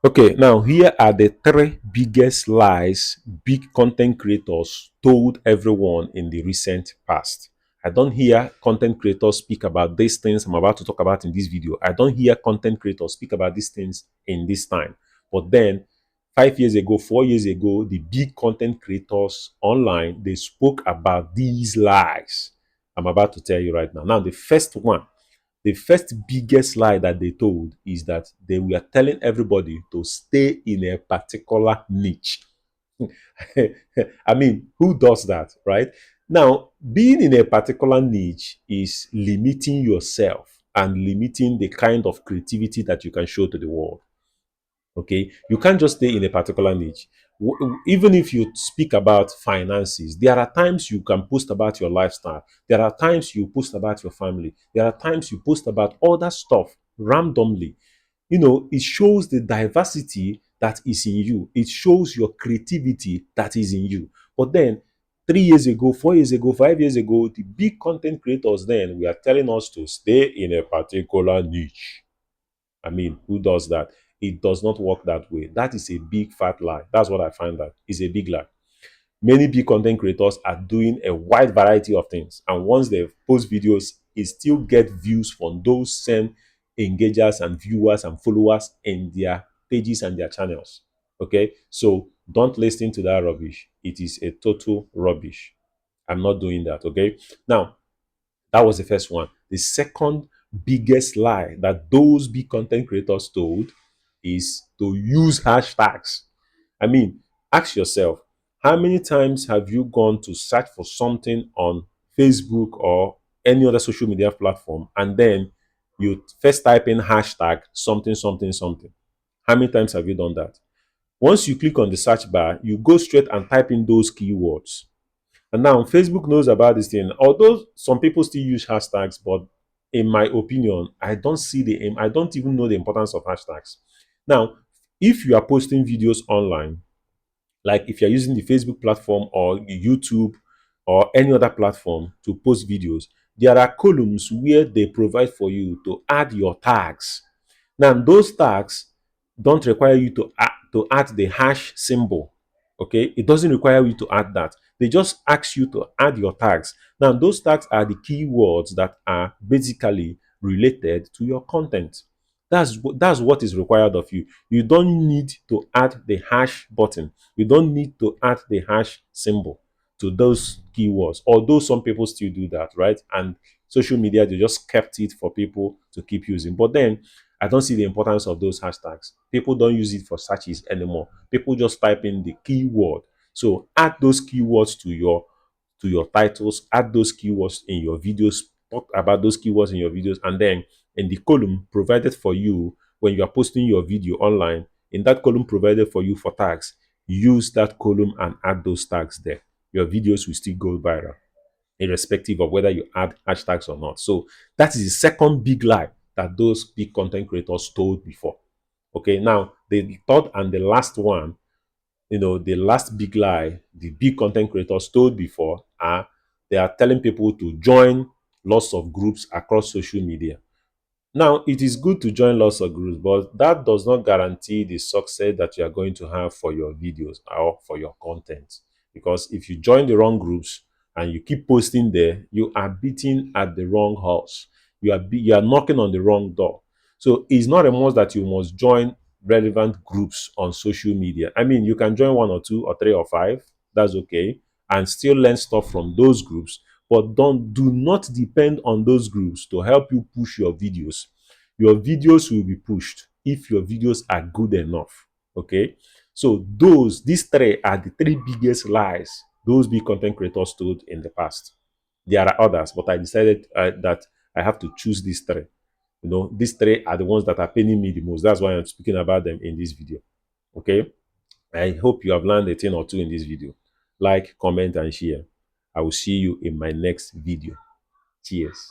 Okay, now here are the three biggest lies big content creators told everyone in the recent past. I don't hear content creators speak about these things I'm about to talk about in this video. I don't hear content creators speak about these things in this time. But then, 5 years ago, 4 years ago, the big content creators online, they spoke about these lies I'm about to tell you right now. Now, the first biggest lie that they told is that they were telling everybody to stay in a particular niche. I mean, who does that, right? Now, being in a particular niche is limiting yourself and limiting the kind of creativity that you can show to the world. Okay, you can't just stay in a particular niche. Even if you speak about finances, there are times you can post about your lifestyle, there are times you post about your family, there are times you post about other stuff randomly. It shows the diversity that is in you, it shows your creativity that is in you. But then, 3 years ago, 4 years ago, 5 years ago, the big content creators then were telling us to stay in a particular niche. I mean, who does that? It does not work that way. That is a big fat lie. That's what I find that is a big lie. Many big content creators are doing a wide variety of things. And once they post videos, it still get views from those same engagers and viewers and followers in their pages and their channels. Okay. So don't listen to that rubbish. It is a total rubbish. I'm not doing that. Okay. Now, that was the first one. The second biggest lie that those big content creators told is to use hashtags. I mean, ask yourself, how many times have you gone to search for something on Facebook or any other social media platform, and then you first type in hashtag something, something, something? How many times have you done that? Once you click on the search bar, you go straight and type in those keywords. And now Facebook knows about this thing. Although some people still use hashtags, but in my opinion, I don't see the aim. I don't even know the importance of hashtags. Now, if you are posting videos online, like if you're using the Facebook platform or YouTube or any other platform to post videos, there are columns where they provide for you to add your tags. Now, those tags don't require you to add the hash symbol. Okay, it doesn't require you to add that. They just ask you to add your tags. Now, those tags are the keywords that are basically related to your content. That's what is required of you. You don't need to add the hash button. You don't need to add the hash symbol to those keywords. Although some people still do that, right? And social media, they just kept it for people to keep using. But then I don't see the importance of those hashtags. People don't use it for searches anymore. People just type in the keyword. So add those keywords to your titles, add those keywords in your videos, talk about those keywords in your videos, and then in the column provided for you when you are posting your video online, in that column provided for you for tags, use that column and add those tags there. Your videos will still go viral, irrespective of whether you add hashtags or not. So that is the second big lie that those big content creators told before. Okay, now the third and the last one, the last big lie the big content creators told before are they are telling people to join lots of groups across social media. Now, it is good to join lots of groups, but that does not guarantee the success that you are going to have for your videos or for your content. Because if you join the wrong groups and you keep posting there, you are beating at the wrong horse. You are knocking on the wrong door. So it's not a must that you must join relevant groups on social media. I mean, you can join one or two or three or five. That's okay, and still learn stuff from those groups, but do not depend on those groups to help you push your videos. Your videos will be pushed if your videos are good enough. Okay, so these three are the three biggest lies those big content creators told in the past. There are others, but I decided that I have to choose these three. These three are the ones that are paining me the most. That's why I'm speaking about them in this video. Okay, I hope you have learned a thing or two in this video. Like, comment, and share. I will see you in my next video. Cheers.